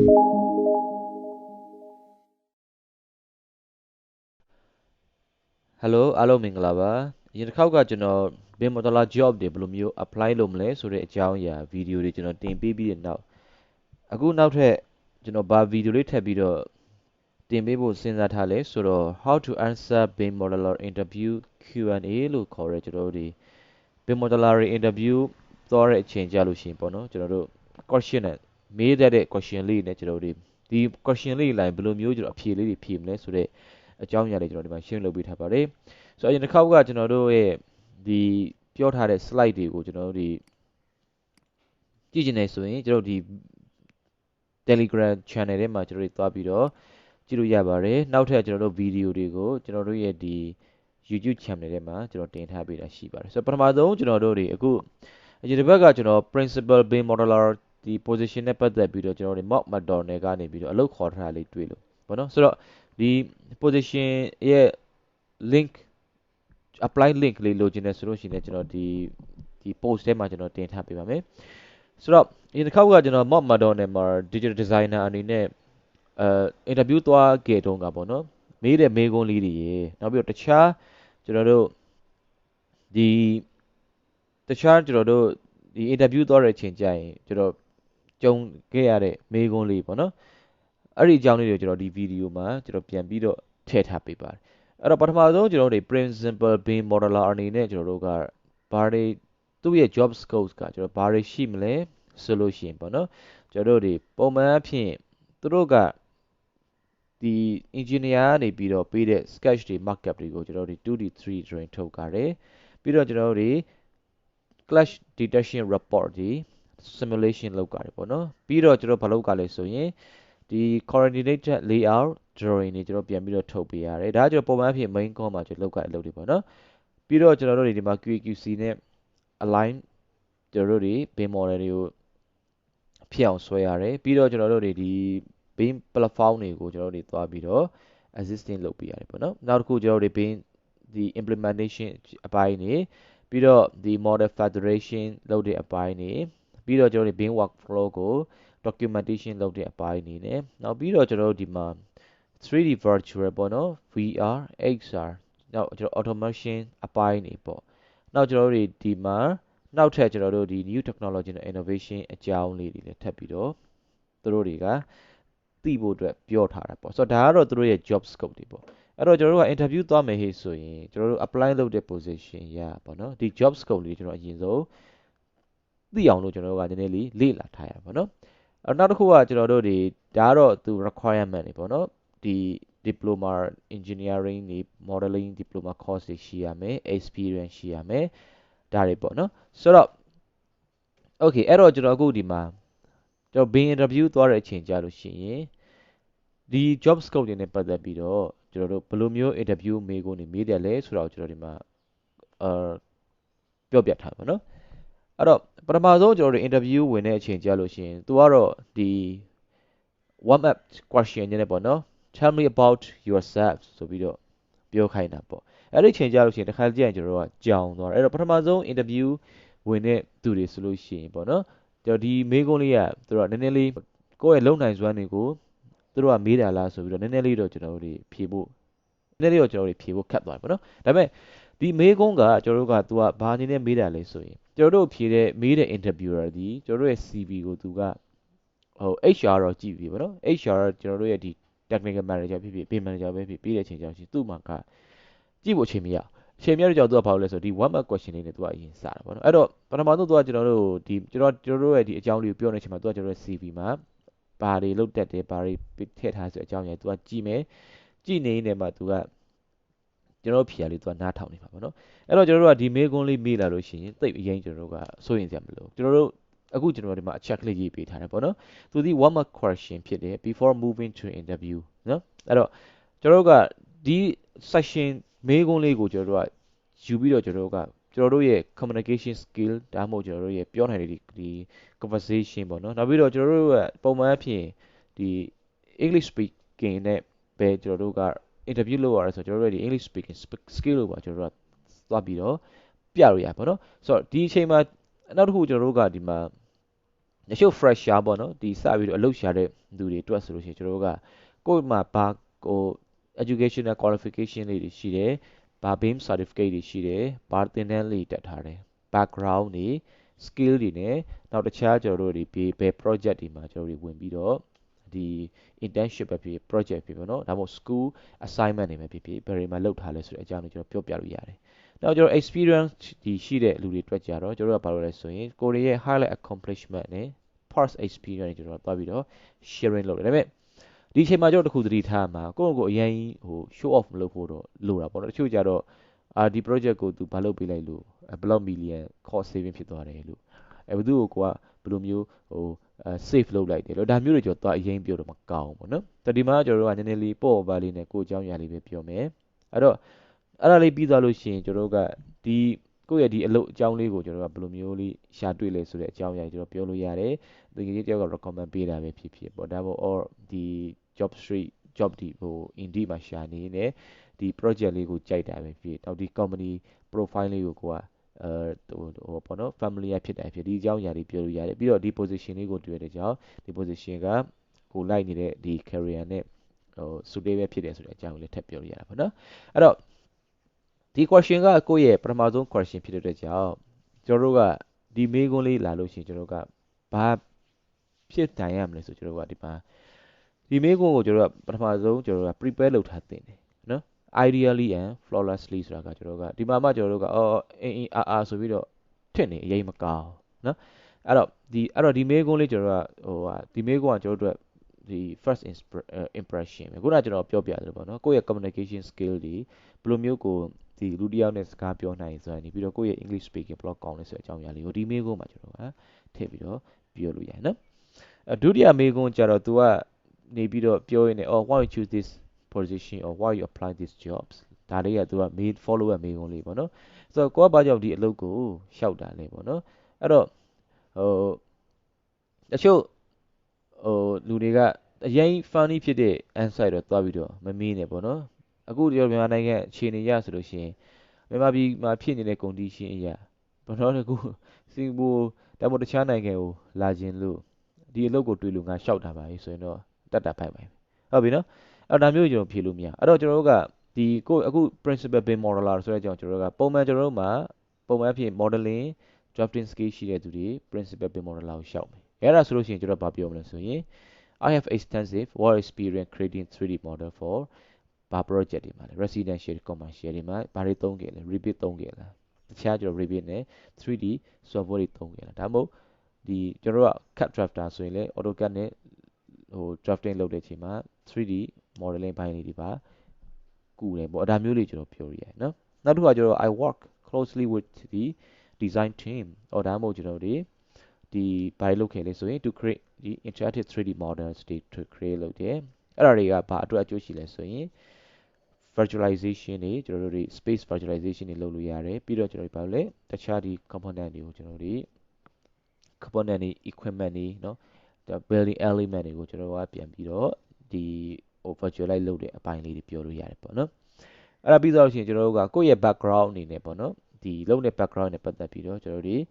Hello အားလုံးမင်္ဂလာပါအရင်တစ်ခေါက်ကကျွန်တော် BIM Modeler Job တွေဘယ်လိုမျိုး apply လုပ်မလဲဆိုတဲ့အကြောင်းအရာဗီဒီယိုတွေကျွန်တော်တင်ပေးပြီးတဲ့နောက်အခုနောက်ထပ်ကျွန်တော်ဗာဗီဒီယိုလေးထပ်ပြီးတော့တင်ပေးဖို့စဉ်းစားထားလဲဆိုတော့ How to answer BIM Modeler interview Q&A လို့ခေါ်ရဲကျွန်တော်တို့ဒီ BIM Modeler interview သွားတဲ့အချိန်ကြလို့ရှိရင်ပေါ့နော်ကျွန်တော်တို့ question နဲ့မေးတဲ့ question လေးနဲ့ကျွန်တော်တို့ဒီ question လေးလိုက်ဘယ်လိုမျိုးကျွန်တော်အဖြေလေးတွေဖြေမလဲဆိုတဲ့အကြောင်းအရာလေးကျွန်တော်ဒီမှာရှင်းလုပ်ပေးထားပါတယ်ဆိုတော့အရင်တစ်ခေါက်ကကျွန်တော်တို့ရဲ့ဒီပြောထားတဲ့ slide တွေကိုကျွန်တော်တို့ဒီကြည့်ကျင်နေဆိုရင်ကျွန်တော်တို့ဒီ Telegram channel ထဲမှာကျွန်တော်တို့သွားပြီးတော့ကြည့်လို့ရပါတယ်နောက်ထပ်ကျွန်တော်တို့ဗီဒီယိုတွေကိုကျွန်တော်တို့ရဲ့ဒီ YouTube channel ထဲမှာကျွန်တော်တင်ထားပေးတာရှိပါတယ်ဆိုတော့ပထမဆုံးကျွန်တော်တို့တွေအခုအရင်တစ်ပတ်ကကျွန်တော် principal BIM modeler ဒီ position နဲ့ပတ်သက်ပြီးတော့ကျွန်တော်တို့ mock McDonald ကနေပြီးတော့အလုပ်ခေါ်ထားတာလေးတွေ့လို့ပေါ့နော်ဆိုတော့ဒီ position ရဲ့ link apply link လေးလိုချင်တယ်ဆိုလို့ရှိရင်ကျွန်တော်ဒီ post ထဲမှာကျွန်တော်တင်ထားပေးပါမယ်ဆိုတော့ဒီတစ်ခေါက်ကကျွန်တော် mock McDonald မှာ digital designer အနေနဲ့interview သွားခဲ့တုန်းကပေါ့နော်မေးတဲ့မေးခွန်းလေးတွေရေနောက်ပြီးတော့တခြားကျွန်တော်တို့ဒီတခြားကျွန်တော်တို့ဒီ interview သွားတဲ့အချိန်ကျရင်ကျွန်တော်ကြုံခဲ့ရတဲ့မေးခွန်းလေးပေါ့နော်အဲ့ဒီအကြောင်းလေးတွေကိုကျွန်တော်ဒီဗီဒီယိုမှာကျွန်တော်ပြန်ပြီးတော့ထည့်ထားပေးပါတယ်အဲ့တော့ပထမဆုံးကျွန်တော်တို့ principal BIM modeler အနေနဲ့ကျွန်တော်တို့ကဘာတွေသူ့ရဲ့ job scope ကကျွန်တော်ဘာတွေရှိမလဲဆိုလို့ရှိရင်ပေါ့နော်ကျွန်တော်တို့ဒီပုံမှန်အဖြစ်သူတို့ကဒီ engineer ကနေပြီးတော့ပေးတဲ့ sketch တွေ markup တွေကိုကျွန်တော်တို့ 2D 3D drawing ထုတ်ကြတယ်ပြီးတော့ကျွန်တော်တို့ clash detection report တွေ simulation လုပ်ကြတယ်ပေါ့နော်ပြီးတော့ကျွန်တော်ဘာလုပ်ကြလဲဆိုရင်ဒီ coordinated layout drawing တွေကျွန်တော်ပြန်ပြီးတော့ထုတ်ပေးရတယ်ဒါကကျွန်တော်ပုံမှန်အဖြစ် main core မှာကျွန်တော်လုပ်ကြတဲ့အလုပ်တွေပေါ့နော်ပြီးတော့ကျွန်တော်တို့ဒီမှာ QAQC နဲ့ align ကျွန်တော်တို့ဒီ BIM model တွေကိုဖြစ်အောင်ဆွဲရတယ်ပြီးတော့ကျွန်တော်တို့ဒီ BIM platform တွေကိုကျွန်တော်တို့သွားပြီးတော့ existing လုပ်ပေးရတယ်ပေါ့နော်နောက်တစ်ခုကျွန်တော်တို့ BIM ဒီ implementation အပိုင်းနေပြီးတော့ဒီ model federation လုပ်တဲ့အပိုင်းနေပြီးတော့ကျွန်တော်တို့ BIM workflow ကို documentation လုပ်တဲ့အပိုင်းနေနဲ့နောက်ပြီးတော့ကျွန်တော်တို့ဒီမှာ 3D virtual ပေါ့နော် VR XR နောက်ကျွန်တော် automation အပိုင်းနေပေါ့နောက်ကျွန်တော်တို့ဒီမှာနောက်ထပ်ကျွန်တော်တို့ဒီ new technology နဲ့ innovation အကြောင်းလေးတွေလည်းထပ်ပြီးတော့သူတို့တွေကသိဖို့အတွက်ပြောထားတာပေါ့ဆိုတော့ဒါကတော့သူတို့ရဲ့ job scope တွေပေါ့အဲ့တော့ကျွန်တော်တို့က interview သွားမယ်ဟေ့ဆိုရင်ကျွန်တော်တို့ apply လုပ်တဲ့ position ရပေါ့နော်ဒီ job scope လေးကျွန်တော်အရင်ဆုံးသိအောင်လို့ကျွန်တော်တို့ကနည်းနည်းလေးလေ့လာထားရပါပေါ့နော်အဲ့နောက်တစ်ခုကကျွန်တော်တို့ဒီဒါကတော့သူ requirement တွေပေါ့နော်ဒီ diploma engineering တွေ modeling diploma course တွေရှိရမယ် experience ရှိရမယ်ဒါတွေပေါ့နော်ဆိုတော့ okay အဲ့တော့ကျွန်တော်အခုဒီမှာကျွန်တော် BIM interview သွားတဲ့အချိန်ကြာလို့ရှိရင်ဒီ job scope တွေနဲ့ပတ်သက်ပြီးတော့ကျွန်တော်တို့ဘယ်လိုမျိုး interview မေးခွန်းတွေမေးတယ်လဲဆိုတော့ကျွန်တော်ဒီမှာပြောပြထားပါနော်အဲ့တော့ပထမဆုံးကျွန်တော်တို့ interview ဝင်တဲ့အချိန်ကြာလို့ရှိရင်သူကတော့ဒီ warm up question နဲ့ပေါ့နော် tell me about yourself ဆိုပြီးတော့ပြောခိုင်းတာပေါ့အဲ့ဒီအချိန်ကြာလို့ရှိရင်တစ်ခါကြည့်ရင်ကျွန်တော်တို့ကကြောင်သွားတယ်အဲ့တော့ပထမဆုံး interview ဝင်တဲ့သူတွေဆိုလို့ရှိရင်ပေါ့နော်ကျွန်တော်ဒီမေးခွန်းလေးကသူတို့ကနည်းနည်းလေးကိုယ့်ရဲ့လုံနိုင်စွမ်းတွေကိုသူတို့ကမေးတာလားဆိုပြီးတော့နည်းနည်းလေးတော့ကျွန်တော်တို့ဖြေဖို့နည်းနည်းလေးတော့ကျွန်တော်တို့ဖြေဖို့ခက်သွားတယ်ပေါ့နော်ဒါပေမဲ့ဒီမေးခွန်းကကျွန်တော်တို့ကသူကဘာအနေနဲ့မေးတာလဲဆိုရင်ကျွန်တော်တို့ဖြေတဲ့မေးတဲ့ interviewer ဒီကျွန်တော်တို့ရဲ့ CV ကိုသူကဟို HR တော့ကြည့်ပြီပေါ့နော် HR ကျွန်တော်တို့ရဲ့ဒီ technical manager ဖြစ်ဖြစ် BIM manager ပဲဖြစ်ပြီးတဲ့အချိန်ကြောင့်ရှိသူ့မှာကကြည့်ဖို့အချိန်မရအချိန်မရတဲ့ကြောင့်သူကဘာလို့လဲဆိုတော့ဒီ warm up question လေးနဲ့သူကအရင်စတာပေါ့နော်အဲ့တော့ပထမဆုံးသူကကျွန်တော်တို့ဒီကျွန်တော်တို့ရဲ့ဒီအကြောင်းလေးကိုပြောနေတဲ့အချိန်မှာသူကကျွန်တော်တို့ CV မှာဘာတွေလုပ်တတ်တယ်ဘာတွေထည့်ထားဆိုအကြောင်းရယ်သူကကြည့်မယ်ကြည့်နေနေမှာသူကကျွန်တော်ဖြေရလေးသူကနားထောင်နေမှာပေါ့နော်အဲ့တော့ကျွန်တော်တို့ကဒီမေးခွန်းလေးမေးလာလို့ရှိရင်သိပ်အရင်ကျွန်တော်တို့ကစိုးရင်စရာမလိုကျွန်တော်တို့အခုကျွန်တော်ဒီမှာအချက်ကလေးရေးပေးထားတယ်ပေါ့နော်သူဒီ warm up question ဖြစ်တယ် before moving to interview နော်အဲ့တော့ကျွန်တော်တို့ကဒီ section မေးခွန်းလေးကိုကျွန်တော်တို့ကယူပြီးတော့ကျွန်တော်တို့ရဲ့ communication skill ဒါမှမဟုတ်ကျွန်တော်တို့ရဲ့ပြောနိုင်တဲ့ဒီ conversation ပေါ့နော်နောက်ပြီးတော့ကျွန်တော်တို့ကပုံမှန်အဖြစ်ဒီ English speaking နဲ့ပဲကျွန်တော်တို့က interview လုပ်ရတယ်ဆိုတော့ကျွန်တော်တို့ရဲ့ဒီ English speaking skill လို့ပါကျွန်တော်တို့ကသွားပြီးတော့ပြလို့ရပါတော့ဆိုတော့ဒီအချိန်မှာနောက်တစ်ခုကျွန်တော်တို့ကဒီမှာ တချို့ fresher ပေါ့နော်ဒီစပြီးတော့အလုပ်ရှာတဲ့လူတွေအတွက်ဆိုလို့ရှိရင်ကျွန်တော်တို့ကကိုယ့်မှာဘာဟို educational qualification လေးတွေရှိတယ်ဘာ BIM certificate တွေရှိတယ်ဘာသင်တန်းလေးတက်ထားတယ် background တွေ skill တွေနဲ့နောက်တခြားကျွန်တော်တို့ဒီဘယ် project တွေမှာကျွန်တော်တို့ဝင်ပြီးတော့ဒီ internship ပဲဖြစ် project ဖြစ်ပေါ့နော်ဒါမှမဟုတ် school assignment တွေပဲဖြစ်ဖြစ်ဘယ်တွေမှာလုပ်ထားလဲဆိုတဲ့အကြောင်းကိုကျွန်တော်ပြောပြလို့ရတယ်နောက်ကျွန်တော် experience ဒီရှိတဲ့လူတွေအတွက်ကြတော့ကျွန်တော်တို့ကဘာလို့လဲဆိုရင်ကိုရီးယား highlight accomplishment နဲ့ past experience တွေကျွန်တော်တွားပြီးတော့ sharing လုပ်တယ်ဒါပေမဲ့ဒီအချိန်မှာကျွန်တော်တခုသတိထားမှာကိုယ့်ကိုယ်အရင်ဟို show off မလုပ်ဖို့တော့လိုတာပေါ့နော်တချို့ကြတော့ဒီ project ကိုသူဘာလုပ်ပေးလိုက်လို့ဘယ်လောက် million cost saving ဖြစ်သွားတယ်လို့ဘယ်သူ့ကိုကဘယ်လိုမျိုးဟိုsave လုပ်လိုက်တယ်လို့ဒါမျိုးတွေကျွန်တော်သွားအရင်ပြောတော့မကောင်းဘူးပေါ့နော်တဒီမှာကျွန်တော်တို့ကနည်းနည်းလေးပေါ့ပါလေးနဲ့ကိုယ်အကြောင်းအရာလေးပဲပြောမယ်အဲ့တော့အဲ့ဒါလေးပြီးသွားလို့ရှိရင်ကျွန်တော်တို့ကဒီကိုယ့်ရဲ့ဒီအလုပ်အကြောင်းလေးကိုကျွန်တော်တို့ကဘယ်လိုမျိုးလေးရှာတွေ့လဲဆိုတဲ့အကြောင်းအရာကျွန်တော်ပြောလို့ရတယ်ဒီကြီးတယောက်က recommend ပေးတာပဲဖြစ်ဖြစ်ပေါ့ဒါပေါ့ or ဒီ job street job ဒီဟို Indeed မှာရှာနေနေဒီ project လေးကိုကြိုက်တာပဲဖြစ်နောက်ဒီ company profile လေးကိုကိုကဟိုပေါ့နော် familiar ဖြစ်တာဖြစ်ဒီအကြောင်းအရာတွေပြောလို့ရတယ်ပြီးတော့ဒီ position လေးကိုတွေ့တဲ့ကြောင့်ဒီ position ကကိုလိုက်နေတဲ့ဒီ career နဲ့ဟို suitable ဖြစ်တယ်ဆိုတဲ့အကြောင်းကိုလည်းထပ်ပြောလို့ရတာပေါ့နော်အဲ့တော့ဒီ question ကကိုယ့်ရဲ့ပထမဆုံး question ဖြစ်တဲ့အတွက်ကြောင့်ကျွန်တော်တို့ကဒီမေးခွန်းလေးလာလို့ရှိရင်ကျွန်တော်တို့ကဘာဖြစ်တိုင်ရမလဲဆိုကျွန်တော်တို့ကဒီမှာဒီမေးခွန်းကိုကျွန်တော်တို့ကပထမဆုံးကျွန်တော်တို့က prepare လုပ်ထားတင်တယ်နော် ideally and flawlessly ဆိုတာကကျွန်တော်တို့ကဒီမှာမှကျွန်တော်တို့ကအင်းအားဆိုပြီးတော့ထင့်နေအရင်မကောင်းနော်အဲ့တော့ဒီမေးခွန်းလေးကျွန်တော်တို့ကဟိုဟာဒီမေးခွန်းကကျွန်တော်တို့ဒီ first impression ပဲခုနကကျွန်တော်ပြောပြတယ်ပေါ့နော်ကိုယ့်ရဲ့ communication skill တွေဘယ်လိုမျိုးကိုဒီလူတစ်ယောက်နဲ့စကားပြောနိုင်ဆိုတာနေပြီးတော့ကိုယ့်ရဲ့ English speaking ဘယ်လောက်ကောင်းလဲဆိုတဲ့အကြောင်းအရာလေးကိုဒီမေးခွန်းမှာကျွန်တော်ကထည့်ပြီးတော့ပြောလို့ရတယ်နော်ဒုတိယမေးခွန်းကျတော့ तू ကနေပြီးတော့ပြောရင်းနဲ့ why you choose this position or why you apply these jobs ဒါလေးက तू ကမေး follow up မေးခွန်းလေးပေါ့နော်ဆိုတော့ကိုကဘာကြောင့်ဒီအလုပ်ကိုရှောက်တာလဲပေါ့နော်အဲ့တော့ဟိုတချို့ဟိုလူတွေကအရင် funny ဖြစ်တဲ့ answer တော့တွားပြီးတော့မမေးနဲ့ပေါ့နော်အခုဒီမြန်မာနိုင်ငံအခြေအနေရဆိုလို့ရှိရင်မြန်မာပြည်မှာဖြစ်နေတဲ့ condition အရာဘာလို့လဲအခုစင်ကာပူဒါမှမဟုတ်တခြားနိုင်ငံကိုလာခြင်းလို့ဒီအလုပ်ကိုတွေ့လို့ငါရှောက်တာပါလေဆိုရင်တော့တတ်တာဖိုက်ပါဟုတ်ပြီနော်အဲ့ဒါမျိုးကျွန်တော်ဖြေလို့မရအဲ့တော့ကျွန်တော်တို့ကဒီကိုအခု principal BIM modeler ဆိုတဲ့အကြောင်းကျွန်တော်တို့ကပုံမှန်ကျွန်တော်တို့မှာပုံမှန်အဖြစ် modeling drafting skill ရှိတဲ့သူတွေ principal BIM modeler ကိုရှောက်မယ်အဲ့ဒါဆိုလို့ရှိရင်ကျွန်တော်ဘာပြောမလဲဆိုရင် I have extensive work experience creating 3D model for ဘာ project တွေမှာလဲ residential commercial တွေမှာဘာတွေသုံးခဲ့လဲ Revit သုံးခဲ့လားတခြားကျွန်တော် Revit နဲ့ 3D software တွေသုံးခဲ့လားဒါမှမဟုတ်ဒီကျွန်တော်တို့က CAD drafter ဆိုရင်လည်း AutoCAD နဲ့ဟို drafting လုပ်တဲ့အချိန်မှာ 3D modeling ဘိုင်းလေးတွေပါကူတယ်ပေါ့ဒါမျိုးလေးကျွန်တော်ပြောရရတယ်နော်နောက်တစ်ခါကျွန်တော် I work closely with the design team ဒါမှမဟုတ်ကျွန်တော်တို့ဒီဘာတွေလုပ်ခဲ့လဲဆိုရင် to create ဒီ interactive 3D models တွေ to create လုပ်တယ်အဲ့ဒါတွေကဘာအတွက်အကျိုးရှိလဲဆိုရင် virtualization တွေကျွန်တော်တို့တွေ space virtualization တွေလုပ်လို့ရတယ်ပြီးတော့ကျွန်တော်တို့ဘာလို့လဲတခြားဒီ component တွေကိုကျွန်တော်တို့ component တွေ equipment တွေเนาะ building element တွေကိုကျွန်တော်တို့ကပြန်ပြီးတော့ဒီဟို virtualize လုပ်တဲ့အပိုင်းလေးတွေပြောလို့ရတယ်ပေါ့နော်အဲ့ဒါပြီးတော့ရှင်ကျွန်တော်တို့ကကိုယ့်ရဲ့ background အနေနဲ့ပေါ့နော်ဒီလုပ်တဲ့ background နဲ့ပတ်သက်ပြီးတော့ကျွန်တော်တို့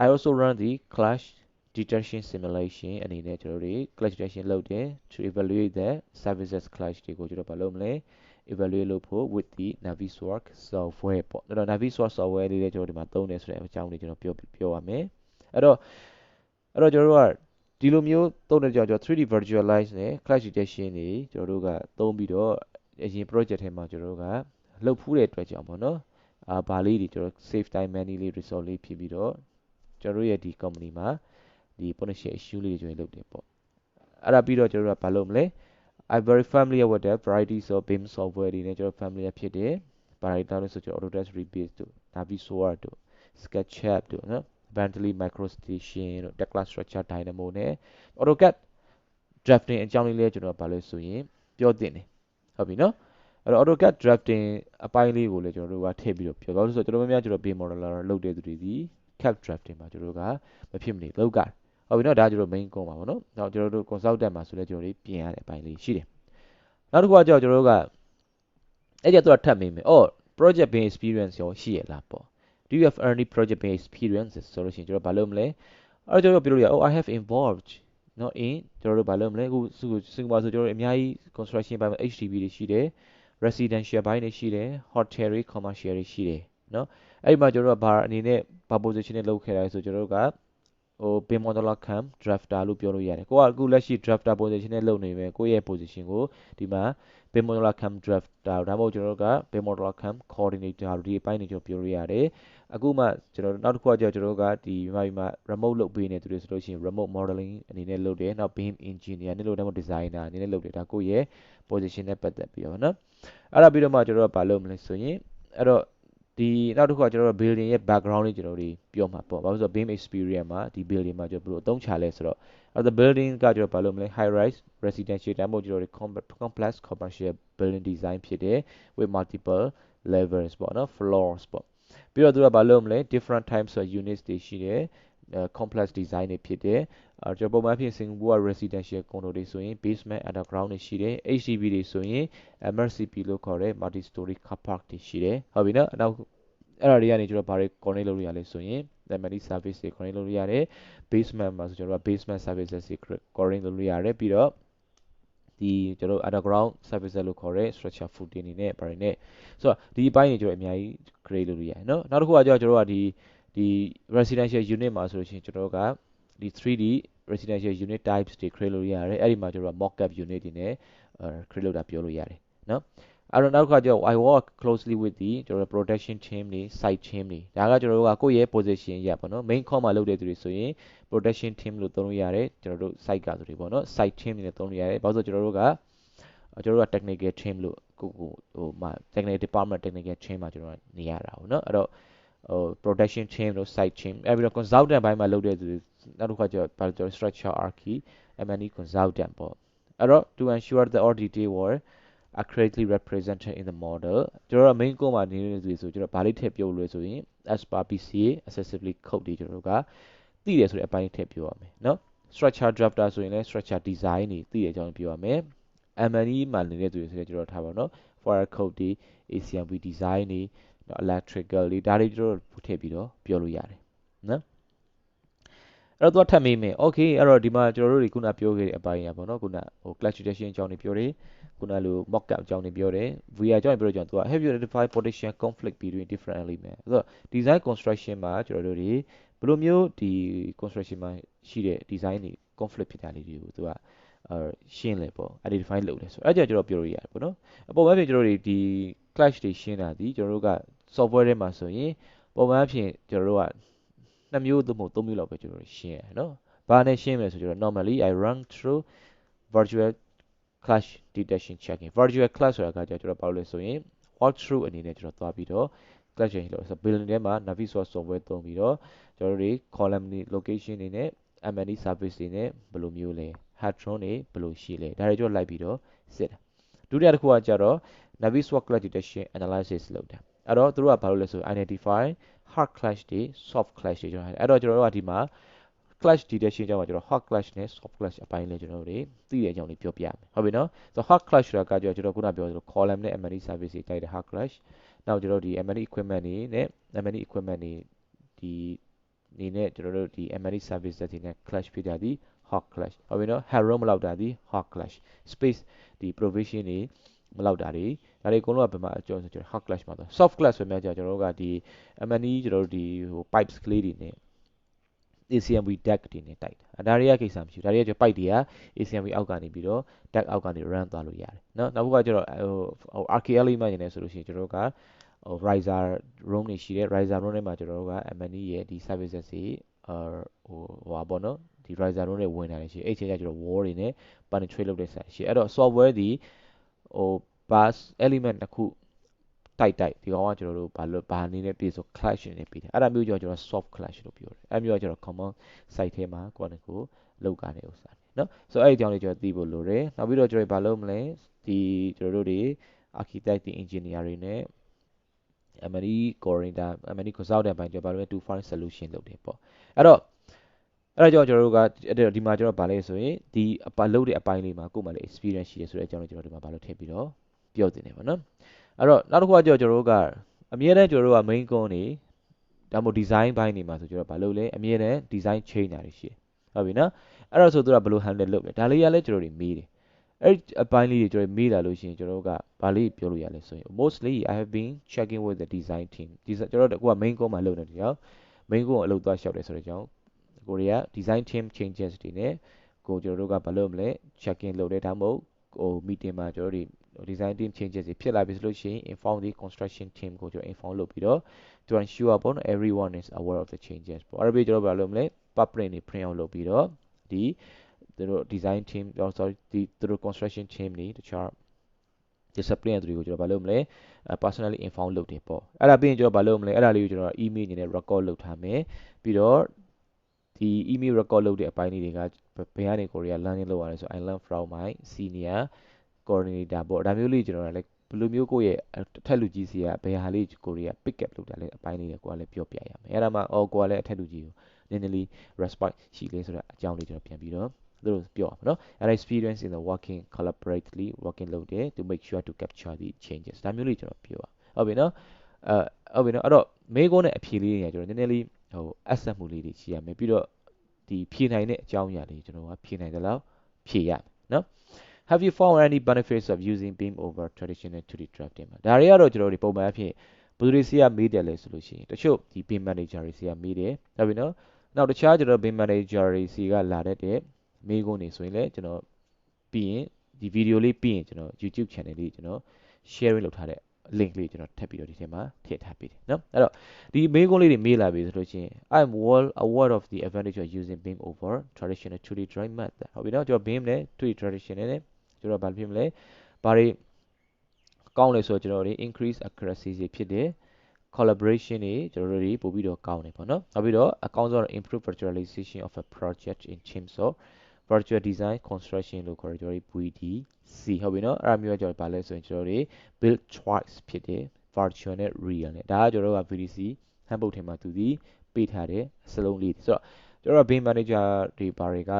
I also run the clash detection simulation အနေနဲ့ကျွန်တော်တို့ clash detection လုပ်တယ် to evaluate the services clash တွေကိုကျွန်တော်ဘာလုပ်မလဲ evaluate လုပ်ဖို့ with the Naviswork software ပေါ့အဲ့တော့ Naviswork software လေးလည်းကျွန်တော်ဒီမှာသုံးတယ်ဆိုတဲ့အကြောင်းလေးကျွန်တော်ပြောရမယ်အဲ့တော့ကျွန်တော်တို့ကဒီလိုမျိုးသုံးတဲ့ကြောင့်ကျွန်တော် 3D virtualize နဲ့ clash detection တွေကျွန်တော်တို့ကသုံးပြီးတော့အရင် project ထဲမှာကျွန်တော်တို့ကလုပ်ဖူးတဲ့အတွက်ကြောင့်ပေါ့နော်ဘာလေးတွေကျွန်တော် save time money လေး resource လေးဖြစ်ပြီးတော့ကျွန်တော်တို့ရဲ့ဒီ company မှာဒီ potential issue လေးတွေကျွန်တော်လုပ်တယ်ပေါ့အဲ့ဒါပြီးတော့ကျွန်တော်တို့ကဘာလုပ်မလဲ I'm very familiar with the varieties of BIM software တွေနဲ့ကျွန်တော် familiar ဖြစ်တယ်ဘာတွေတောင်းလဲဆိုကျွန်တော် Autodesk Revit တို့ Navisworks တို့ SketchUp တို့နော် Bentley MicroStation တို့ Tekla Structure Dynamo နဲ့ AutoCAD drafting အကြောင်းလေးလည်းကျွန်တော်ဘာလို့ဆိုရင်ပြောတင်တယ်ဟုတ်ပြီနော်အဲ့တော့ AutoCAD drafting အပိုင်းလေးကိုလည်းကျွန်တော်တို့ကထည့်ပြီးတော့ပြောတော့ဆိုကျွန်တော်များကျွန်တော် BIM modeler လုပ်တဲ့သူတွေဒီ CAD drafting မှာကျွန်တော်တို့ကမဖြစ်မနေလုပ်ကြဟုတ်ပြီနော်ဒါကျွန်တော် main ကုန်းပါဗောနော်နောက်ကျွန်တော်တို့ consultant မှာဆိုလဲကျွန်တော်တို့ပြင်ရတဲ့အပိုင်းလေးရှိတယ်နောက်တစ်ခုကကျွန်တော်တို့ကအဲ့ကြတော့ထပ်မေးမယ် project based experience ရောရှိရလားပေါ့ do you have any project based experiences ဆိုလို့ရှိရင်ကျွန်တော်ဘာလုပ်မလဲ အဲ့တော့ကျွန်တော်ပြောလို့ရ oh I have involved နော် in ကျွန်တော်တို့ဘာလုပ်မလဲအခုစင်ကာပူဆိုကျွန်တော်တို့အများကြီး construction ဘိုင်းမှာ HDB တွေရှိတယ် residential ဘိုင်းတွေရှိတယ် hotel တွေ commercial တွေရှိတယ်နော်အဲ့ဒီမှာကျွန်တော်တို့ကဘာအနေနဲ့ဘာ position နဲ့လုပ်ခဲ့တာလဲဆိုကျွန်တော်တို့ကBIM modeler cam drafter လို့ပြောလို့ရတယ်ကိုကအခုလက်ရှိ drafter position နဲ့လုပ်နေမယ်ကိုယ့်ရဲ့ position ကိုဒီမှာ BIM modeler cam drafter ဒါမှမဟုတ်ကျွန်တော်တို့က BIM modeler cam coordinator ဒီအပိုင်းတွေကျွန်တော်ပြောလို့ရတယ်အခုမှကျွန်တော်တို့နောက်တစ်ခုကကျွန်တော်တို့ကဒီမြန်မာ remote လုပ်ပေးနေသူတွေဆိုလို့ရှိရင် remote modeling အနေနဲ့လုပ်တယ်နောက် BIM engineer နဲ့လုပ်တယ် designer အနေနဲ့လုပ်တယ်ဒါကိုယ့်ရဲ့ position နဲ့ပတ်သက်ပြီးတော့နော်အဲ့ဒါပြီးတော့မှကျွန်တော်တို့ကဘာလုပ်မလဲဆိုရင်အဲ့တော့ဒီနောက်တစ်ခုကကျွန်တော်တို့ building ရဲ့ background လေးကျွန်တော်တို့ပြောမှာပေါ့ဘာလို့ဆိုတော့ BIM experience မှာဒီ building မှာကျွန်တော်ဘယ်လိုအသုံးချလဲဆိုတော့အဲ့ဒါ building ကကျွန်တော်ဘာလုပ်မလဲ high rise residential ဒါမှမဟုတ်ကျွန်တော်တို့ complex commercial building design ဖြစ်တယ် with multiple levels ပေါ့နော် floors ပေါ့ပြီးတော့သူကဘာလုပ်မလဲ different types of units တွေရှိတယ်complex design တွေဖြစ်တယ်ကျွန်တော်ပုံမှန်ဖြင့်စင်ကာပူက residential condo တွေဆိုရင် basement underground တွေရှိတယ် HDB တွေဆိုရင် MRCP လို့ခေါ်တဲ့ multi story car park တွေရှိတယ်ဟုတ်ပြီနော်နောက်အဲ့ဒါတွေကနေကျွန်တော်ဘာတွေ connect လုပ်လို့ရလဲဆိုရင် amenity service တွေ connect လုပ်လို့ရတယ် basement မှာဆိုကျွန်တော်က basement services တွေ connect လုပ်လို့ရတယ်ပြီးတော့ဒီကျွန်တော် underground services လို့ခေါ်တဲ့ structure footing တွေနဲ့ပါတယ်နဲ့ဆိုတော့ဒီအပိုင်းတွေကျွန်တော်အများကြီး create လုပ်လို့ရတယ်နော်နောက်တစ်ခုကကျွန်တော်တို့ကဒီ residential unit မှာဆိုလို့ရှိရင်ကျွန်တော်တို့ကဒီ 3D residential unit types တွေ create လုပ်ရတယ်အဲ့ဒီမှာကျွန်တော်တို့ mock up unit တွေနဲ့create လုပ်တာပြောလို့ရတယ်နော်အဲ့တော့နောက်တစ်ခါကျတော့ I work closely with the ကျွန်တော် production team တွေ site team တွေဒါကကျွန်တော်တို့ကကိုယ့်ရဲ့ position ရပါတော့ main call မှာလုပ်တဲ့သူတွေဆိုရင် production team လို့သုံးလို့ရတယ်ကျွန်တော်တို့ site ကဆိုတွေပေါ့နော် site team တွေနဲ့သုံးလို့ရတယ်ဘာလို့ဆိုကျွန်တော်တို့က technical team လို့ကိုဟိုမှာ technical department technical team မှာကျွန်တော်နေရတာပေါ့နော်အဲ့တော့production team လို့ site team အဲ့ပြီးတော့ consultant ဘိုင်းမှာလုပ်တဲ့သူတွေနောက်တစ်ခါကျတော့ဘာလို့ structure archi M&E consultant ပေါ့အဲ့တော့ to ensure that all detail were accurately represented in the model ကျွန်တော်တို့ main code မှာနေတဲ့သူတွေဆိုကျွန်တော်ဗာလေးထည့်ပြောလို့ဆိုရင် as per PCA accessibility code တွေကျွန်တော်တို့ကသိတယ်ဆိုတဲ့အပိုင်းထည့်ပြောရမယ်เนาะ structure drafter ဆိုရင်လည်း structure design တွေသိတဲ့အကြောင်းပြောရမယ် M&E မှာနေတဲ့သူတွေဆိုလည်းကျွန်တော်ထားပါတော့ fire code တွေ ACMP design တွေ electrical တွေဒါတွေကျွန်တော်ထည့်ပြီးတော့ပြောလို့ရတယ်เนาะအဲ့တော့ထပ်မေးမယ် okay အဲ့တော့ဒီမှာကျွန်တော်တို့ခုနပြောခဲ့တဲ့အပိုင်းရပါတော့ခုနclass detection အကြောင်းတွေပြောတယ်ခုနလို mock up အကြောင်းတွေပြောတယ် VR အကြောင်းတွေပြောကြတော့ have you identified potential conflict between different elements ဆိုတော့ design construction မှာကျွန်တော်တို့တွေဘယ်လိုမျိုးဒီ construction မှာရှိတဲ့ design တွေ conflict ဖြစ်တာလေးတွေကိုသူကရှင်းလဲပေါ့ identify လုပ်တယ်ဆိုတော့အဲ့ကြကျွန်တော်ပြောလို့ရတယ်ပေါ့နော်အပေါ်မှာဖြစ်ကျွန်တော်တို့ဒီ clash တွေရှင်းတာဒီကျွန်တော်တို့က software ထဲမှာဆိုရင်ပုံမှန်အဖြစ်ကျွန်တော်တို့က2မျိုးသို့မဟုတ်3မျိုးလောက်ပဲကျွန်တော်တို့ရှင်းရတယ်နော်ဘာနဲ့ရှင်းမလဲဆိုကျွန်တော် normally I run through virtual clash detection checking virtual clash ဆိုတာကကျွန်တော်ဘာလို့လဲဆိုရင် walk through အနေနဲ့ကျွန်တော်သွားပြီးတော့ clash ရလို့ဆို building ထဲမှာ Navisworks software သုံးပြီးတော့ကျွန်တော်တို့ column တွေ location တွေနဲ့ M&E service တွေနဲ့ဘယ်လိုမျိုးလဲ hadron တွေဘယ်လိုရှိလဲဒါတွေကျွန်တော်လိုက်ပြီးတော့စစ်တာဒုတိယတစ်ခုကကျတော့ Navisworks clash detection analysis လုပ်တာအဲ့တော့သူတို့ကဘာလို့လဲဆို identify hard clash တွေ soft clash တွေကျွန်တော်အဲ့တော့ကျွန်တော်တို့ကဒီမှာ clash detection ကြောင့်ကျွန်တော် hard clash နဲ့ soft clash အပိုင်းလေးကျွန်တော်တို့သိတဲ့အကြောင်းလေးပြောပြမယ်ဟုတ်ပြီနော်ဆိုတော့ hard clash ဆိုတာကကျွန်တော်ခုနပြောသလို column နဲ့ M&E service တွေတိုက်တဲ့ hard clash နောက်ကျွန်တော်ဒီ M&E equipment တွေနဲ့ M&E equipment တွေဒီနေနဲ့ကျွန်တော်တို့ဒီ M&E service တွေနဲ့ clash ဖြစ်ကြသည် hard clash ဟုတ်ပြီနော် hadron မလောက်တာသည် hard clash space ဒီ provision တွေမလောက်တာတွေဒါတွေအကုန်လုံးကဘယ်မှာအကျော်ဆိုကျွန်တော် hard clash မှာတော့ soft clash ဆိုမှကျွန်တော်တို့ကဒီ M&E ကျွန်တော်တို့ဒီဟို pipes ကလေးတွေနဲ့ ACMP deck တွေနဲ့တိုက်တာဒါတွေကကိစ္စမရှိဘူးဒါတွေကကျွန်တော် pipe တွေက ACMP အောက်ကနေပြီးတော့ deck အောက်ကနေ run သွားလို့ရတယ်နော်နောက်တစ်ခုကကျွန်တော်ဟို RKL မှနေနေဆိုလို့ရှိရင်ကျွန်တော်တို့ကriser room တွေရှိတယ် riser room ထဲမှာကျွန်တော်တို့က M&E ရဲ့ဒီ services တွေဟိုပါပေါ့နော်ဒီ riser room တွေဝင်လာတယ်ရှိအဲ့ချိန်ကျကျွန်တော် wall တွေနဲ့ penetrate လုပ်တဲ့ဆိုင်ရှိအဲ့တော့ software ဒီဟို bus element တစ်ခုတိုက်ဒီကောင်ကကျွန်တော်တို့ဘာအနေနဲ့ပြေဆို clash နေပြီးတယ်အဲ့ဒါမျိုးကျွန်တော် soft clash လို့ပြောတယ်အဲ့မျိုးကကျွန်တော် common site ထဲမှာကိုယ့်နဲ့ကိုလောက်ကနေဥစ္စာเนาะဆိုတော့အဲ့ဒီအကြောင်းလေးကျွန်တော်သိဖို့လိုတယ်နောက်ပြီးတော့ကျွန်တော်ဘာလုပ်မလဲဒီကျွန်တော်တို့တွေ architect တွေ engineer တွေနဲ့ M&E coordinator M&E consultant ဘိုင်းကျွန်တော်ဘာလို့လဲ to find solution လုပ်တယ်ပေါ့အဲ့တော့ကြောင့်ကျွန်တော်တို့ကဒီမှာကျွန်တော်ဗာလဲဆိုရင်ဒီလုပ်တဲ့အပိုင်းလေးမှာကိုယ်မှလည်း experience ရှိရဆိုတဲ့အကြောင်းလေးကျွန်တော်ဒီမှာဗာလို့ထည့်ပြီးတော့ပြောတင်တယ်ပေါ့နော်အဲ့တော့နောက်တစ်ခုကကျွန်တော်တို့ကအမြဲတမ်းကျွန်တော်တို့က main con နေ ဒါမှမဟုတ် design ဘိုင်းနေမှာဆိုကျွန်တော်ဘာလုပ်လဲအမြဲတမ်း design change တာတွေရှိဟုတ်ပြီနော်အဲ့တော့ဆိုသူကဘယ်လို handle လုပ်လဲဒါလေးရလဲကျွန်တော်တွေမေးတယ်အဲ့အပိုင်းလေးတွေကျွန်တော်မေးလာလို့ရှိရင်ကျွန်တော်တို့ကဘာလေးပြောလို့ရလဲဆိုရင် mostly I have been checking with the design team ဒီကျွန်တော်တို့က main call မှာလုပ်နေတယ်ကြောင့် main call ကိုအလုပ်သွားလျှောက်တယ်ဆိုတော့ကြောင့်ကိုရီးယား design team changes တွေနဲ့ကိုကျွန်တော်တို့ကဘာလုပ်မလဲ check in လုပ်တယ်ဒါမှမဟုတ်ဟို meeting မှာကျွန်တော်တို့ design team changes တွေဖြစ်လာပြီဆိုလို့ရှိရင် inform the construction team ကိုကျွန်တော် inform လုပ်ပြီးတော့ to ensure upon everyone is aware of the changes ပေါ့အဲ့ဒါပြီးကျွန်တော်ဘာလုပ်မလဲ public တွေ print out လုပ်ပြီးတော့ဒီသူတို့ design team sorry ဒီသူတို့ construction team တွေတခြား discipline တွေကိုကျွန်တော်ဘာလုပ်မလဲ personally inform လုပ်တယ်ပေါ့အဲ့ဒါပြီးရင်ကျွန်တော်ဘာလုပ်မလဲအဲ့ဒါလေးကိုကျွန်တော် email အနေနဲ့ record လုပ်ထားမယ်ပြီးတော့ဒီ email record လုပ်တဲ့အပိုင်းလေးတွေကဘယ်ကနေကိုရီးယား learning လုပ်ရတယ်ဆို I learn from my senior coordinator ပေါ့ဒါမျိုးလေးကျွန်တော်လည်းဘယ်လိုမျိုးကိုယ့်ရဲ့အထက်လူကြီးစီကဘယ်ဟာလေးကိုရီးယား pick up လုပ်တာလဲအပိုင်းလေးတွေကိုလည်းပြောပြရမယ်အဲ့ဒါမှကိုကလည်းအထက်လူကြီးကိုနည်းနည်းလေး respect ရှိလေဆိုတော့အကြောင်းလေးကျွန်တော်ပြန်ပြီးတော့သူတို့ပြောပါနော်အဲ့ဒါ experience in the working collaboratively working လုပ်တယ် to make sure to capture the changes ဒါမျိုးလေးကျွန်တော်ပြောပါဟုတ်ပြီနော်ဟုတ်ပြီနော်အဲ့တော့မေးခွန်းနဲ့အဖြေလေးတွေကကျွန်တော်နည်းနည်းလေးဟိုအဆက်မှုလေးတွေရှိရမယ်ပြီးတော့ဒီဖြေနိုင်တဲ့အကြောင်းအရာလေးကျွန်တော်ကဖြေနိုင်တယ်လို့ဖြေရမယ်နော် Have you found any benefits of using beam over traditional 2D drafting ဒါတွေကတော့ကျွန်တော်ဒီပုံမှန်အဖြစ်ဘယ်သူတွေစီကမေးတယ်လဲဆိုလို့ရှိရင်တချို့ဒီ beam manager တွေစီကမေးတယ်ဟုတ်ပြီနော်နောက်တခြားကျွန်တော် beam manager တွေစီကလာတဲ့မေးခွန်းတွေဆိုရင်လည်းကျွန်တော်ပြီးရင်ဒီ video လေးပြီးရင်ကျွန်တော် YouTube channel လေးကျွန်တော် sharing လုပ်ထားတဲ့ link လေးကျွန်တော်ထပ်ပြီးတော့ဒီထဲမှာထည့်ထားပေးတယ်နော်အဲ့တော့ဒီမေးခွန်းလေးတွေမေးလာပြီဆိုလို့ရှိရင် I am well aware of the advantage of using beam over traditional 2D drawing method ဟုတ်ပြီနော်ကျွန်တော် beam နဲ့ 2D traditional နဲ့ကျွန်တော်ဘာဖြစ်မလဲဘာတွေကောင်းလဲဆိုတော့ကျွန်တော်တို့ increase accuracy ဖြစ်တယ် collaboration တွေကျွန်တော်တို့တွေပို့ပြီးတော့ကောင်းတယ်ပေါ့နော်နောက်ပြီးတော့အကောင်းဆုံး improve virtualization of a project in terms of virtual design construction လို့ခေါ်ကြတယ် VDC ဟုတ်ပြီနော်အဲ့ဒါမျိုးကကျွန်တော်ဘာလဲဆိုရင်ကျွန်တော်တို့ build twice ဖြစ်တယ် virtual နဲ့ real နဲ့ဒါကကျွန်တော်တို့က VDC handbook ထဲမှာသူဒီပေးထားတဲ့စလုံးလေးဆိုတော့ကျွန်တော်တို့ BIM manager တွေဘာတွေက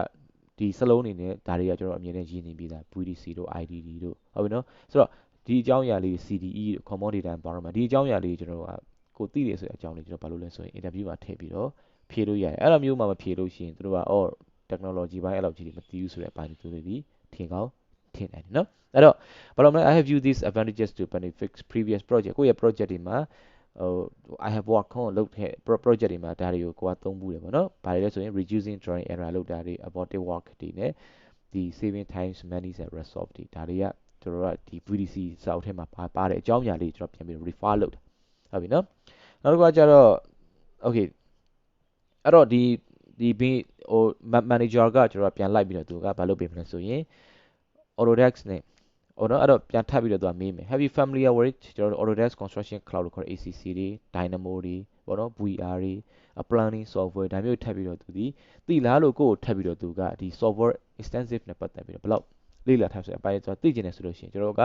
ဒီစလုံးနေနဲ့ဒါတွေကကျွန်တော်အမြင်နဲ့ရင်းနေပြီးသား VDC တို့ IDD တို့ဟုတ်ပြီနော်ဆိုတော့ဒီအကြောင်းအရာလေး CDE တို့ Common Data Environment ဒီအကြောင်းအရာလေးကျွန်တော်တို့ကကိုသိတယ်ဆိုတဲ့အကြောင်းလေးကျွန်တော်ဘာလို့လဲဆိုရင် interview မှာထည့်ပြီးတော့ဖြေလို့ရတယ်အဲ့လိုမျိုးမှမဖြေလို့ရှိရင်တို့ကtechnology ဘိုင်းအဲ့လောက်ကြီးမသိဘူးဆိုတဲ့အပိုင်းတွေဒီထင်ကောင်းထင်တယ်နော်အဲ့တော့ဘာလို့မလဲ I have used these advantages to benefit previous project ကိုယ့်ရဲ့ project တွေမှာI have worked on လုပ်တဲ့ project တွေမှာဒါတွေကိုကိုကသုံးဘူးတယ်ပေါ့နော်ဘာတွေလဲဆိုရင် reducing drawing error လုပ်တာတွေ abortive work တွေနဲ့ဒီ saving times money and resolve တွေဒါတွေကကျွန်တော်တို့ကဒီ VDC စာအုပ်ထဲမှာပါတဲ့အကြောင်းအရာလေးကျွန်တော်ပြန်ပြီး refer လုပ်တယ်ဟုတ်ပြီနော်နောက်တစ်ခါကျတော့ okay အဲ့တော့ဒီဟို manager ကကျွန်တော်ပြန်လိုက်ပြီးတော့သူကဘာလုပ်ပေးမလဲဆိုရင် Autodesk နဲ့အဲ့တော့ပြန်ထပ်ပြီးတော့သူကမေးမယ် Have you familiar with ကျွန်တော် Autodesk Construction Cloud လို့ခေါ်တဲ့ ACC တွေ Dynamo တွေပေါ့နော် VR တွေ planning software ဒါမျိုးထပ်ပြီးတော့သူဒီသိလားလို့ကိုယ့်ကိုထပ်ပြီးတော့သူကဒီ software extensive နဲ့ပတ်သက်ပြီးတော့ဘယ်လောက်လေ့လာထားဆိုတဲ့အပိုင်းဆိုတော့သိကျင်တယ်ဆိုလို့ရှိရင်ကျွန်တော်က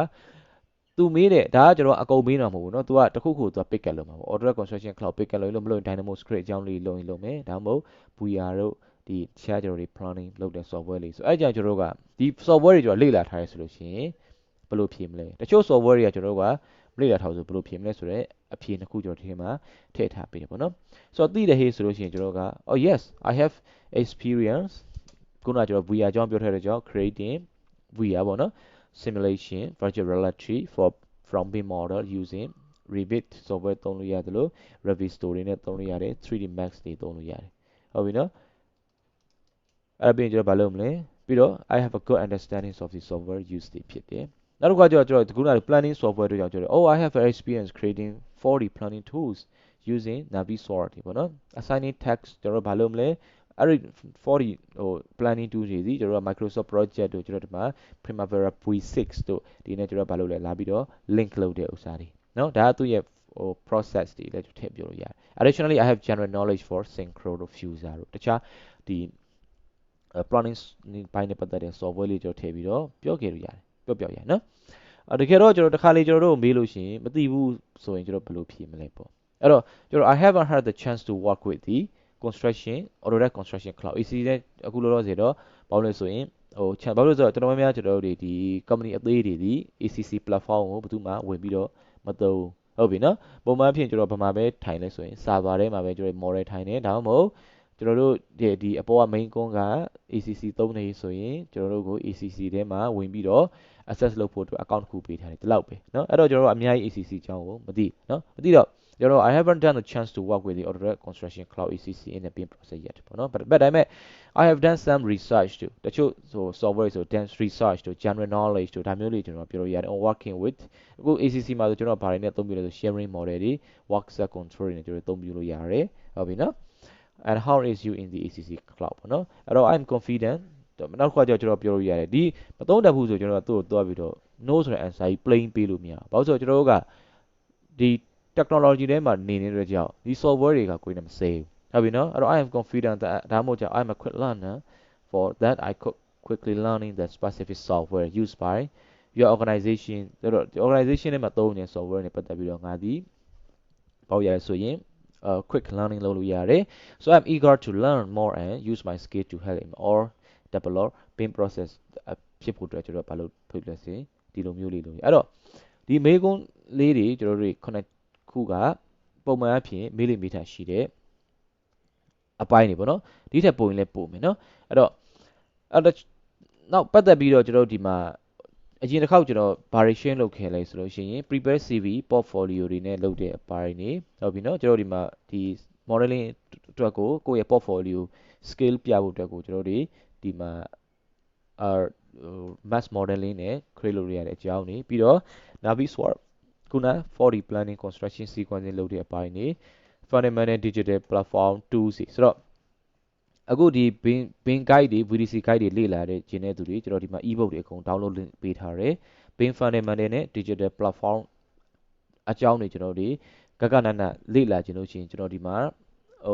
သူမေးတယ်ဒါကကျွန်တော်အကုန်မေးတာမဟုတ်ဘူးเนาะသူကတခုခုသူက pick up လုပ်မှာပေါ့ Autodesk Construction Cloud pick up လုပ်လို့မလို့ Dynamo Script အကြောင်းလေးလုပ်ရင်လုပ်မယ်ဒါမှမဟုတ် VR တို့ဒီတခြားကျွန်တော်တွေ planning လုပ်တဲ့ software လေးဆိုအဲ့ကြောင့်ကျွန်တော်ကဒီ software တွေကျွန်တော်လေ့လာထားရဆိုလို့ရှိရင်ဘယ်လိုဖြေမလဲတချို့ software တွေကကျွန်တော်ကလေ့လာထားဆိုဘယ်လိုဖြေမလဲဆိုတော့အဖြေနှစ်ခုကျွန်တော်ဒီထဲမှာထည့်ထားပေးတယ်ပေါ့နော်ဆိုတော့သိတယ်ဟေးဆိုလို့ရှိရင်ကျွန်တော်က oh yes I have experience ခုနကကျွန်တော် VR အကြောင်းပြောထားတဲ့ကြောင့် creating VR ပေါ့နော် simulation virtual reality from BIM model using Revit software သုံးလို့ရတယ်လို့ Revit Store နဲ့သုံးလို့ရတယ် 3D Max တွေသုံးလို့ရတယ်ဟုတ်ပြီနော်အဲ့ဒါပြီးရင်ကျွန်တော်ဘာလုပ်မလဲပြီးတော့ I have a good understanding of the software used ဖြစ်တယ်နောက်တစ်ခါကျတော့ကျွန်တော်ခုနက planning software တို့ကြောင့်ကျွန်တော် oh I have experience creating 4D planning tools using Navisworks ပေါ့နော် assigning text ကျွန်တော်ဘာလုပ်မလဲအဲ့ဒီ 4D ဟို planning tool တွေစီကျွန်တော်တို့ Microsoft project တို့ကျွန်တော်ဒီမှာ Primavera V6 တို့ဒီနေ့ကျွန်တော်ဘာလုပ်လဲလာပြီးတော့ link လုပ်တဲ့ဥစ္စာတွေเนาะဒါကသူ့ရဲ့ဟို process တွေလည်းထည့်ပြောလို့ရတယ် additionally I have general knowledge for Synchro တို့ Fuser တို့တခြားဒီ planning ဘိုင်းနဲ့ပတ်သက်တဲ့ software လေးကျွန်တော်ထည့်ပြီးတော့ပြောခဲ့လို့ရတယ်ပြောပြရတယ်เนาะတကယ်တော့ကျွန်တော်တစ်ခါလေကျွန်တော်တို့မေးလို့ရှိရင်မသိဘူးဆိုရင်ကျွန်တော်ဘယ်လိုဖြေမလဲပေါ့အဲ့တော့ကျွန်တော် I haven't had the chance to work with the construction Autodesk Construction Cloud AC နဲ့အခုလောလောဆယ်တော့ဘာလို့လဲဆိုရင်ဟိုဘာလို့လဲဆိုတော့တော်တော်များများကျွန်တော်တို့ဒီ company အသေးတွေဒီ ACC platform ကိုဘယ်သူမှဝင်ပြီးတော့မသုံး ဟုတ်ပြီနော်ပုံမှန်အဖြစ်ကျွန်တော်ဗမာပဲထိုင်လဲဆိုရင် server ထဲမှာပဲကျွန်တော် model ထိုင်နေဒါမှမဟုတ်ကျွန်တော်တို့ဒီအပေါ်က main ကွန်းက ACC သုံးနေဆိုရင်ကျွန်တော်တို့ကို ACC ထဲမှာဝင်ပြီးတော့ access လုပ်ဖို့အတွက် account တစ်ခုပေးထားတယ်ဒီလောက်ပဲเนาะအဲ့တော့ကျွန်တော်တို့အများကြီး ACC အကြောင်းကိုမသိเนาะမသိတော့ကျွန်တော် I haven't done the chance to work with the Autodesk Construction Cloud ACC in the BIM process yet ပေါ့နော် but ဒါပေမဲ့ I have done some research တို့တချို့ဆို software ဆို dense research တို့ general knowledge တို့ဒါမျိုးလေးကျွန်တော်ပြောလို့ရတယ် on working with အခု ACC မှာဆိုကျွန်တော်ဗားတွေနဲ့သုံးပြလို့ဆို sharing model တွေ work set control တွေနဲ့ကျွန်တော်သုံးပြလို့ရတယ်ဟုတ်ပြီနော် and how is you in the ACC cloud ပေါ့နော်အဲ့တော့ I'm confident နောက်တစ်ခါကျကျွန်တော်ပြောလို့ရတယ်ဒီမသုံးတတ်ဘူးဆိုကျွန်တော်သူ့ကိုသွားပြီးတော့ no ဆိုတဲ့ answer ကြီး plain ပေးလို့မရဘူးဘာလို့ဆိုတော့ကျွန်တော်တို့ကဒီ technology ထဲမှာနေနေတဲ့ကြောင့်ဒီ software တွေကကိုယ်နဲ့မစဲဘူးဟုတ်ပြီနော်အဲ့တော့ I am confident that ဒါမှမဟုတ်ကြောင့် I'm a quick learner for that I could quickly learning the specific software used by your organization ဆိုတော့ organization ထဲမှာသုံးနေတဲ့ software နဲ့ပတ်သက်ပြီးတော့ငါဒီပေါ့ရဆိုရင်quick learning လုပ်လို့ရတယ် so I'm eager to learn more and use my skill to help him or develop BIM process ဖြစ်ဖို့အတွက်ကျွန်တော်ဘာလို့ဖြစ်လဲဆိုရင်ဒီလိုမျိုးလေးလို့အဲ့တော့ဒီမေးခွန်းလေးတွေကျွန်တော်တို့ခုနှစ်ခုကပုံမှန်အဖြစ်မေးလိမေးထားရှိတဲ့အပိုင်းတွေပေါ့နော်ဒီထက်ပိုရင်လည်းပိုမယ်နော်အဲ့တော့နောက်ပတ်သက်ပြီးတော့ကျွန်တော်တို့ဒီမှာအရင်တစ်ခေါက်ကျွန်တော် variation လုပ်ခဲ့လဲဆိုလို့ရှိရင် prepare CV portfolio တွေနဲ့လုပ်တဲ့အပိုင်းတွေဟုတ်ပြီနော်ကျွန်တော်ဒီမှာဒီ modeling အတွက်ကိုကိုယ့်ရဲ့ portfolio skill ပြဖို့အတွက်ကိုကျွန်တော်တို့ဒီမှာmass modeling နဲ့ create လုပ်ရတဲ့အကြောင်းတွေပြီးတော့ Navisworks ခုန 4D planning construction sequencing လုပ်တဲ့အပိုင်းတွေ fundamental digital platform tools ဆိုတော့အခုဒီ bin guide တွေ VDC guide တွေလေ့လာတဲ့ကျင်တဲ့သူတွေကျွန်တော်ဒီမှာ ebook တွေအကုန် download ပေးထားတယ် bin fundamental နဲ့ digital platform အကြောင်းတွေကျွန်တော်တို့ကကနနလေ့လာခြင်းလို့ရှိရင်ကျွန်တော်ဒီမှာ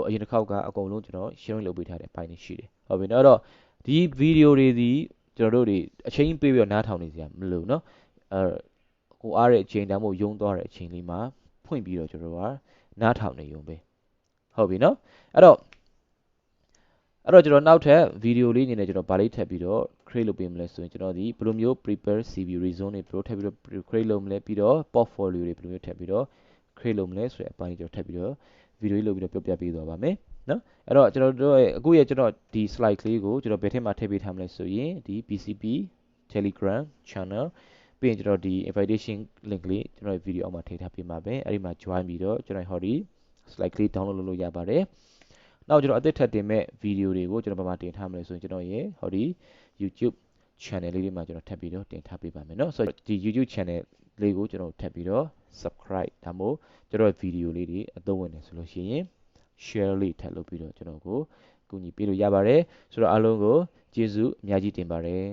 အရင်တစ်ခေါက်ကအကုန်လုံးကျွန်တော် sharing လုပ်ပေးထားတဲ့အပိုင်းတွေရှိတယ်ဟုတ်ပြီနော်အဲ့တော့ဒီ video တွေဒီကျွန်တော်တို့တွေအချိန်ပေးပြီးတော့နားထောင်နေစရာမလိုနော်ကိုအားတဲ့အချိန်တမ်းမို့ယုံသွားတဲ့အချိန်လေးမှာဖွင့်ပြီးတော့ကျွန်တော်ကနားထောင်နေရုံပဲဟုတ်ပြီနော်အဲ့တော့ကျွန်တော်နောက်ထပ်ဗီဒီယိုလေးအနေနဲ့ကျွန်တော်ဗာလေးထပ်ပြီးတော့ create လုပ်ပေးမလဲဆိုရင်ကျွန်တော်ဒီဘယ်လိုမျိုး prepare CV resume တွေဘယ်လိုထပ်ပြီးတော့ create လုပ်မလဲပြီးတော့ portfolio တွေဘယ်လိုမျိုးထပ်ပြီးတော့ create လုပ်မလဲဆိုတဲ့အပိုင်းကျွန်တော်ထပ်ပြီးတော့ဗီဒီယိုလေးလုပ်ပြီးတော့ပြောပြပေးသွားပါမယ်နော်အဲ့တော့ကျွန်တော်တို့ရဲ့အခုရဲ့ကျွန်တော်ဒီ slide ကလေးကိုကျွန်တော်ဘယ်ထဲမှာထည့်ပေးထားမလဲဆိုရင်ဒီ PCP Telegram channel ပြီးရင်ကျွန်တော်ဒီ invitation link လေးကျွန်တော်ဗီဒီယိုအောက်မှာထည့်ထားပေးပါမယ်အဲ့ဒီမှာ join ပြီးတော့ကျွန်တော်ဟောဒီ slide ကလေး download လုပ်လို့ရပါတယ်နောက်ကျွန်တော်အသစ်ထပ်တင်မဲ့ဗီဒီယိုတွေကိုကျွန်တော်ဘာမှတင်ထားမလဲဆိုရင်ကျွန်တော်ရဲ့ဟောဒီ YouTube channel လေးတွေမှာကျွန်တော်ထပ်ပြီးတော့တင်ထားပေးပါမယ်เนาะဆိုတော့ဒီ YouTube channel လေးကိုကျွန်တော်ထပ်ပြီးတော့ subscribe ဒါမှမဟုတ်ကျွန်တော်ဗီဒီယိုလေးတွေအသုံးဝင်တယ်ဆိုလို့ရှိရင် share လေးထပ်လုပ်ပြီးတော့ကျွန်တော်ကိုကူညီပေးလို့ရပါတယ်ဆိုတော့အားလုံးကိုကျေးဇူးအများကြီးတင်ပါတယ်